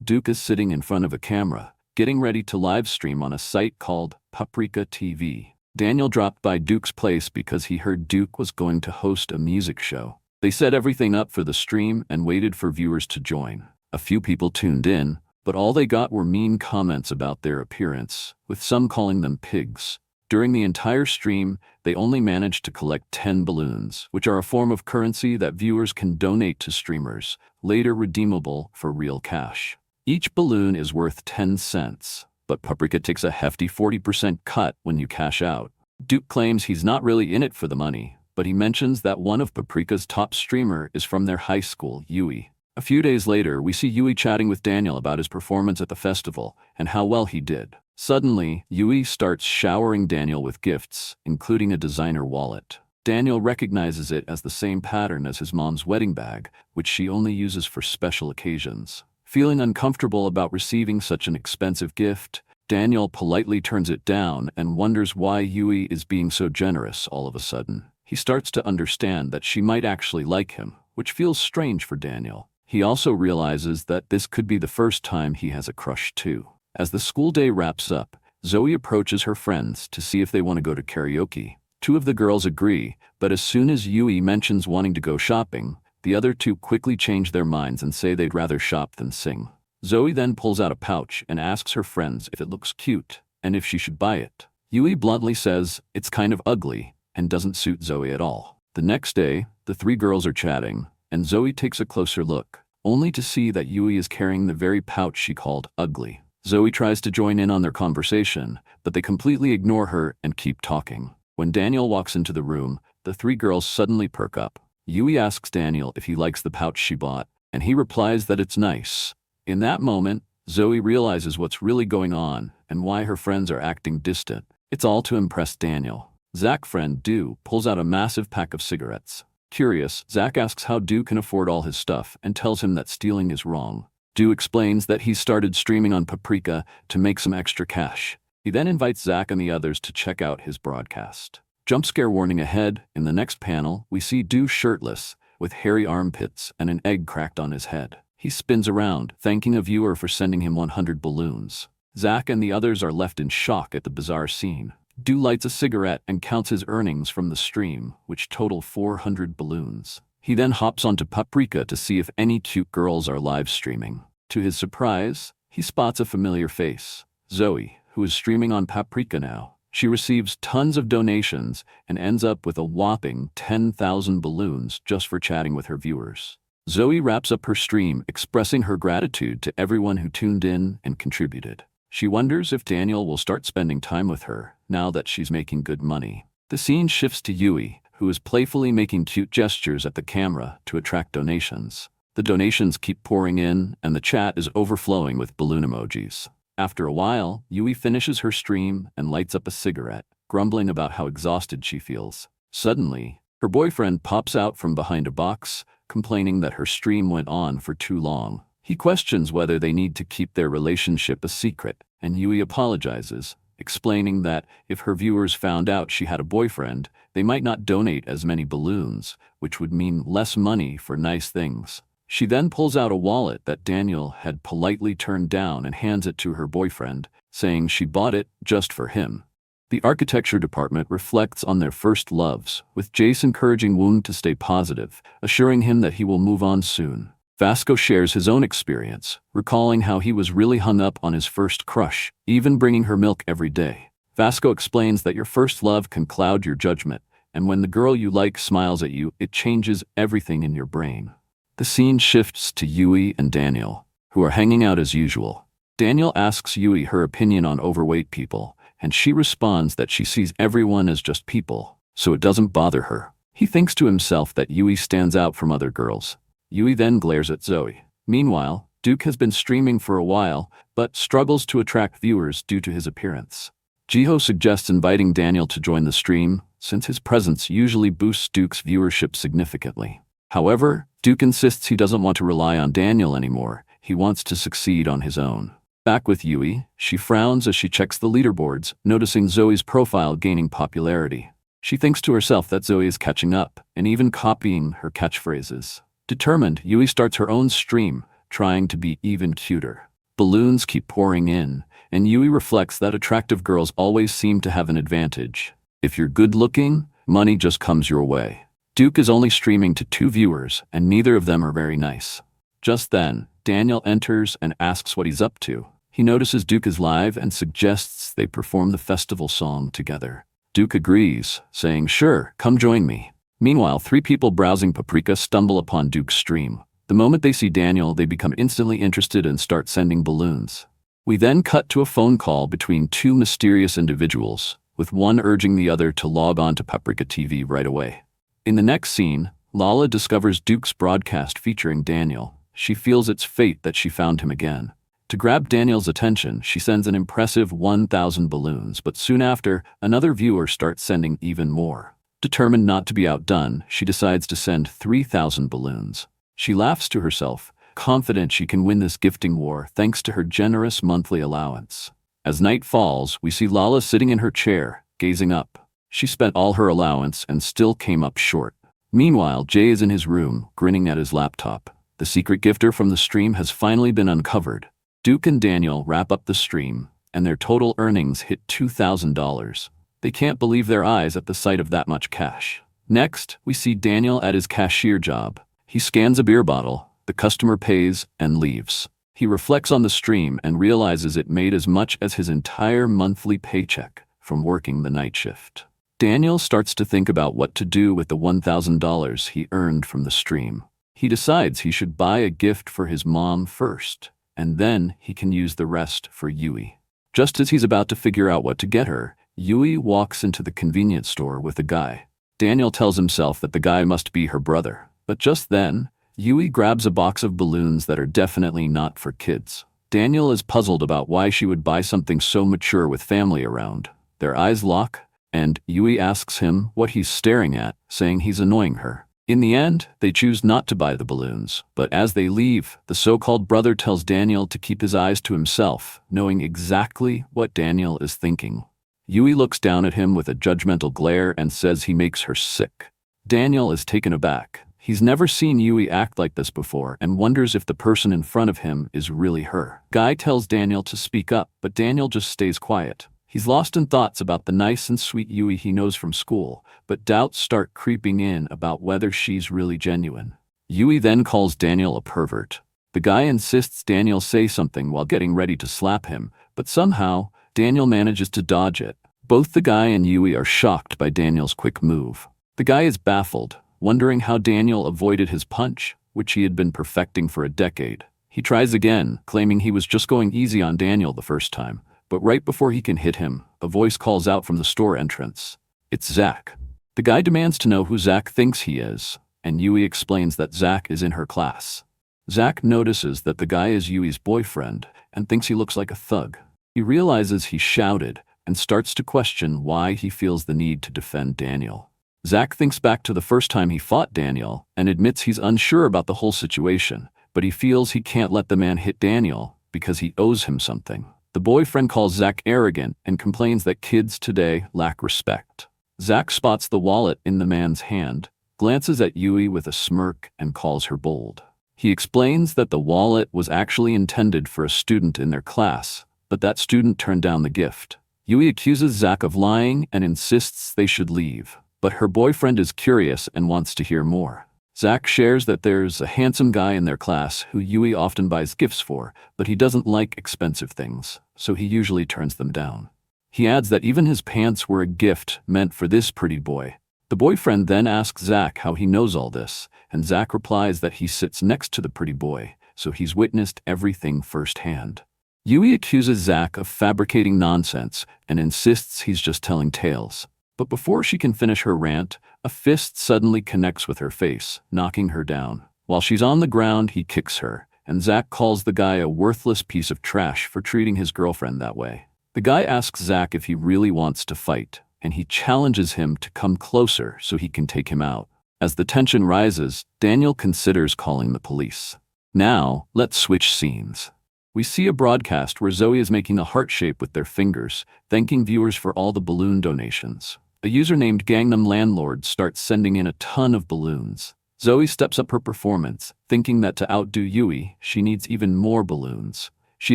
Duke is sitting in front of a camera, getting ready to live stream on a site called Paprika TV. Daniel dropped by Duke's place because he heard Duke was going to host a music show. They set everything up for the stream and waited for viewers to join. A few people tuned in, but all they got were mean comments about their appearance, with some calling them pigs. During the entire stream, they only managed to collect 10 balloons, which are a form of currency that viewers can donate to streamers, later redeemable for real cash. Each balloon is worth 10 cents, but Paprika takes a hefty 40% cut when you cash out. Duke claims he's not really in it for the money, but he mentions that one of Paprika's top streamer is from their high school, Yui. A few days later, we see Yui chatting with Daniel about his performance at the festival and how well he did. Suddenly, Yui starts showering Daniel with gifts, including a designer wallet. Daniel recognizes it as the same pattern as his mom's wedding bag, which she only uses for special occasions. Feeling uncomfortable about receiving such an expensive gift, Daniel politely turns it down and wonders why Yui is being so generous all of a sudden. He starts to understand that she might actually like him, which feels strange for Daniel. He also realizes that this could be the first time he has a crush too. As the school day wraps up, Zoe approaches her friends to see if they want to go to karaoke. Two of the girls agree, but as soon as Yui mentions wanting to go shopping, the other two quickly change their minds and say they'd rather shop than sing. Zoe then pulls out a pouch and asks her friends if it looks cute and if she should buy it. Yui bluntly says it's kind of ugly and doesn't suit Zoe at all. The next day, the three girls are chatting, and Zoe takes a closer look, only to see that Yui is carrying the very pouch she called ugly. Zoe tries to join in on their conversation, but they completely ignore her and keep talking. When Daniel walks into the room, the three girls suddenly perk up. Yui asks Daniel if he likes the pouch she bought, and he replies that it's nice. In that moment, Zoe realizes what's really going on and why her friends are acting distant. It's all to impress Daniel. Zach's friend Du pulls out a massive pack of cigarettes. Curious, Zach asks how Du can afford all his stuff and tells him that stealing is wrong. Du explains that he's started streaming on Paprika to make some extra cash. He then invites Zach and the others to check out his broadcast. Jump scare warning ahead. In the next panel, we see Du shirtless, with hairy armpits and an egg cracked on his head. He spins around, thanking a viewer for sending him 100 balloons. Zach and the others are left in shock at the bizarre scene. Du lights a cigarette and counts his earnings from the stream, which total 400 balloons. He then hops onto Paprika to see if any cute girls are live streaming. To his surprise, he spots a familiar face, Zoe, who is streaming on Paprika now. She receives tons of donations and ends up with a whopping 10,000 balloons just for chatting with her viewers. Zoe wraps up her stream expressing her gratitude to everyone who tuned in and contributed. She wonders if Daniel will start spending time with her now that she's making good money. The scene shifts to Yui, who is playfully making cute gestures at the camera to attract donations. The donations keep pouring in, and the chat is overflowing with balloon emojis. After a while, Yui finishes her stream and lights up a cigarette, grumbling about how exhausted she feels. Suddenly, her boyfriend pops out from behind a box, complaining that her stream went on for too long. He questions whether they need to keep their relationship a secret, and Yui apologizes, explaining that if her viewers found out she had a boyfriend, they might not donate as many balloons, which would mean less money for nice things. She then pulls out a wallet that Daniel had politely turned down and hands it to her boyfriend, saying she bought it just for him. The architecture department reflects on their first loves, with Jace encouraging Woon to stay positive, assuring him that he will move on soon. Vasco shares his own experience, recalling how he was really hung up on his first crush, even bringing her milk every day. Vasco explains that your first love can cloud your judgment, and when the girl you like smiles at you, it changes everything in your brain. The scene shifts to Yui and Daniel, who are hanging out as usual. Daniel asks Yui her opinion on overweight people, and she responds that she sees everyone as just people, so it doesn't bother her. He thinks to himself that Yui stands out from other girls. Yui then glares at Zoe. Meanwhile, Duke has been streaming for a while, but struggles to attract viewers due to his appearance. Jiho suggests inviting Daniel to join the stream, since his presence usually boosts Duke's viewership significantly. However, Duke insists he doesn't want to rely on Daniel anymore. He wants to succeed on his own. Back with Yui, she frowns as she checks the leaderboards, noticing Zoe's profile gaining popularity. She thinks to herself that Zoe is catching up, and even copying her catchphrases. Determined, Yui starts her own stream, trying to be even cuter. Balloons keep pouring in, and Yui reflects that attractive girls always seem to have an advantage. If you're good-looking, money just comes your way. Duke is only streaming to 2 viewers, and neither of them are very nice. Just then, Daniel enters and asks what he's up to. He notices Duke is live and suggests they perform the festival song together. Duke agrees, saying, "Sure, come join me." Meanwhile, 3 people browsing Paprika stumble upon Duke's stream. The moment they see Daniel, they become instantly interested and start sending balloons. We then cut to a phone call between 2 mysterious individuals, with one urging the other to log on to Paprika TV right away. In the next scene, Lala discovers Duke's broadcast featuring Daniel. She feels it's fate that she found him again. To grab Daniel's attention, she sends an impressive 1,000 balloons, but soon after, another viewer starts sending even more. Determined not to be outdone, she decides to send 3,000 balloons. She laughs to herself, confident she can win this gifting war thanks to her generous monthly allowance. As night falls, we see Lala sitting in her chair, gazing up. She spent all her allowance and still came up short. Meanwhile, Jay is in his room, grinning at his laptop. The secret gifter from the stream has finally been uncovered. Duke and Daniel wrap up the stream, and their total earnings hit $2,000. They can't believe their eyes at the sight of that much cash. Next, we see Daniel at his cashier job. He scans a beer bottle, the customer pays, and leaves. He reflects on the stream and realizes it made as much as his entire monthly paycheck from working the night shift. Daniel starts to think about what to do with the $1,000 he earned from the stream. He decides he should buy a gift for his mom first, and then he can use the rest for Yui. Just as he's about to figure out what to get her, Yui walks into the convenience store with a guy. Daniel tells himself that the guy must be her brother, but just then, Yui grabs a box of balloons that are definitely not for kids. Daniel is puzzled about why she would buy something so mature with family around. Their eyes lock, and Yui asks him what he's staring at, saying he's annoying her. In the end, they choose not to buy the balloons, but as they leave, the so-called brother tells Daniel to keep his eyes to himself, knowing exactly what Daniel is thinking. Yui looks down at him with a judgmental glare and says he makes her sick. Daniel is taken aback. He's never seen Yui act like this before and wonders if the person in front of him is really her. Guy tells Daniel to speak up, but Daniel just stays quiet. He's lost in thoughts about the nice and sweet Yui he knows from school, but doubts start creeping in about whether she's really genuine. Yui then calls Daniel a pervert. The guy insists Daniel say something while getting ready to slap him, but somehow, Daniel manages to dodge it. Both the guy and Yui are shocked by Daniel's quick move. The guy is baffled, wondering how Daniel avoided his punch, which he had been perfecting for a decade. He tries again, claiming he was just going easy on Daniel the first time. But right before he can hit him, a voice calls out from the store entrance. It's Zach. The guy demands to know who Zach thinks he is, and Yui explains that Zach is in her class. Zach notices that the guy is Yui's boyfriend and thinks he looks like a thug. He realizes he shouted and starts to question why he feels the need to defend Daniel. Zach thinks back to the first time he fought Daniel and admits he's unsure about the whole situation, but he feels he can't let the man hit Daniel because he owes him something. The boyfriend calls Zach arrogant and complains that kids today lack respect. Zach spots the wallet in the man's hand, glances at Yui with a smirk, and calls her bold. He explains that the wallet was actually intended for a student in their class, but that student turned down the gift. Yui accuses Zach of lying and insists they should leave, but her boyfriend is curious and wants to hear more. Zach shares that there's a handsome guy in their class who Yui often buys gifts for, but he doesn't like expensive things, so he usually turns them down. He adds that even his pants were a gift meant for this pretty boy. The boyfriend then asks Zach how he knows all this, and Zach replies that he sits next to the pretty boy, so he's witnessed everything firsthand. Yui accuses Zach of fabricating nonsense and insists he's just telling tales. But before she can finish her rant, a fist suddenly connects with her face, knocking her down. While she's on the ground, he kicks her, and Zach calls the guy a worthless piece of trash for treating his girlfriend that way. The guy asks Zach if he really wants to fight, and he challenges him to come closer so he can take him out. As the tension rises, Daniel considers calling the police. Now, let's switch scenes. We see a broadcast where Zoe is making a heart shape with their fingers, thanking viewers for all the balloon donations. A user named Gangnam Landlord starts sending in a ton of balloons. Zoe steps up her performance, thinking that to outdo Yui, she needs even more balloons. She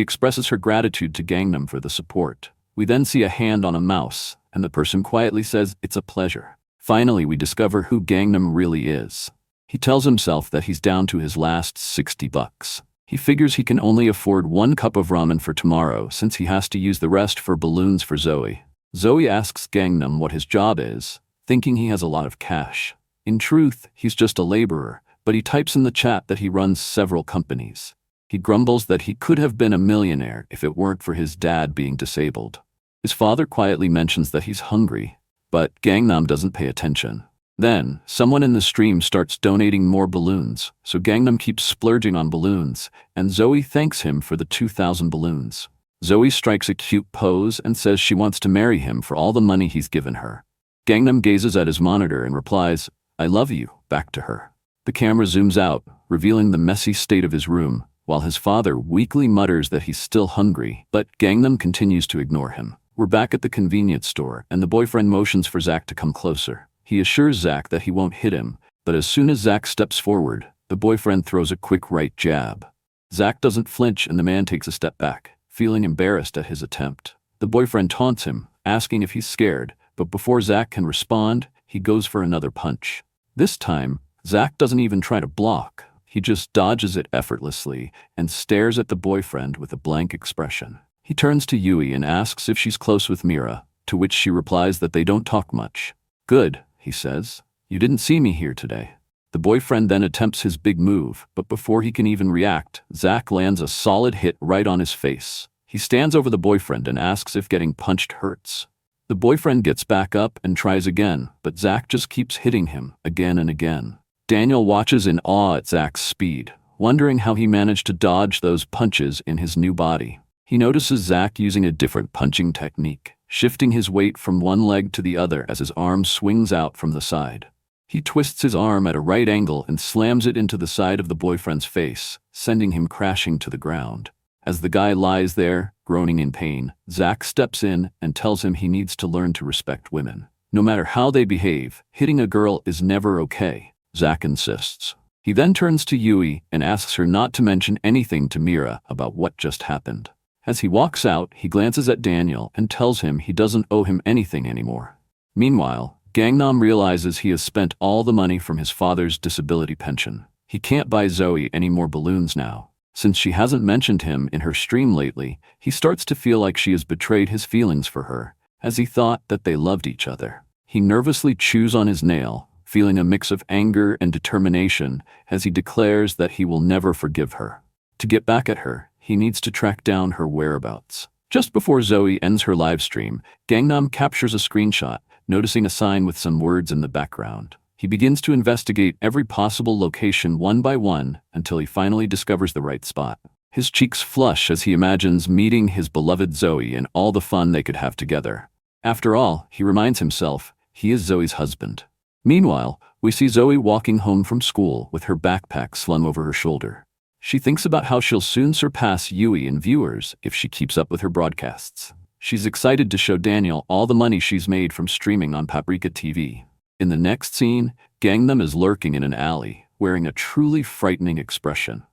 expresses her gratitude to Gangnam for the support. We then see a hand on a mouse, and the person quietly says, "It's a pleasure." Finally, we discover who Gangnam really is. He tells himself that he's down to his last 60 bucks. He figures he can only afford 1 cup of ramen for tomorrow since he has to use the rest for balloons for Zoe. Zoe asks Gangnam what his job is, thinking he has a lot of cash. In truth, he's just a laborer, but he types in the chat that he runs several companies. He grumbles that he could have been a millionaire if it weren't for his dad being disabled. His father quietly mentions that he's hungry, but Gangnam doesn't pay attention. Then, someone in the stream starts donating more balloons, so Gangnam keeps splurging on balloons, and Zoe thanks him for the 2,000 balloons. Zoe strikes a cute pose and says she wants to marry him for all the money he's given her. Gangnam gazes at his monitor and replies, "I love you," back to her. The camera zooms out, revealing the messy state of his room, while his father weakly mutters that he's still hungry, but Gangnam continues to ignore him. We're back at the convenience store, and the boyfriend motions for Zach to come closer. He assures Zach that he won't hit him, but as soon as Zach steps forward, the boyfriend throws a quick right jab. Zach doesn't flinch and the man takes a step back, feeling embarrassed at his attempt. The boyfriend taunts him, asking if he's scared, but before Zach can respond, he goes for another punch. This time, Zach doesn't even try to block. He just dodges it effortlessly and stares at the boyfriend with a blank expression. He turns to Yui and asks if she's close with Mira, to which she replies that they don't talk much. "Good," he says. "You didn't see me here today." The boyfriend then attempts his big move, but before he can even react, Zach lands a solid hit right on his face. He stands over the boyfriend and asks if getting punched hurts. The boyfriend gets back up and tries again, but Zach just keeps hitting him again and again. Daniel watches in awe at Zach's speed, wondering how he managed to dodge those punches in his new body. He notices Zach using a different punching technique, shifting his weight from one leg to the other as his arm swings out from the side. He twists his arm at a right angle and slams it into the side of the boyfriend's face, sending him crashing to the ground. As the guy lies there, groaning in pain, Zach steps in and tells him he needs to learn to respect women. No matter how they behave, hitting a girl is never okay, Zach insists. He then turns to Yui and asks her not to mention anything to Mira about what just happened. As he walks out, he glances at Daniel and tells him he doesn't owe him anything anymore. Meanwhile, Gangnam realizes he has spent all the money from his father's disability pension. He can't buy Zoe any more balloons now. Since she hasn't mentioned him in her stream lately, he starts to feel like she has betrayed his feelings for her, as he thought that they loved each other. He nervously chews on his nail, feeling a mix of anger and determination as he declares that he will never forgive her. To get back at her, he needs to track down her whereabouts. Just before Zoe ends her live stream, Gangnam captures a screenshot, noticing a sign with some words in the background. He begins to investigate every possible location one by one until he finally discovers the right spot. His cheeks flush as he imagines meeting his beloved Zoe and all the fun they could have together. After all, he reminds himself, he is Zoe's husband. Meanwhile, we see Zoe walking home from school with her backpack slung over her shoulder. She thinks about how she'll soon surpass Yui in viewers if she keeps up with her broadcasts. She's excited to show Daniel all the money she's made from streaming on Paprika TV. In the next scene, Gangnam is lurking in an alley, wearing a truly frightening expression.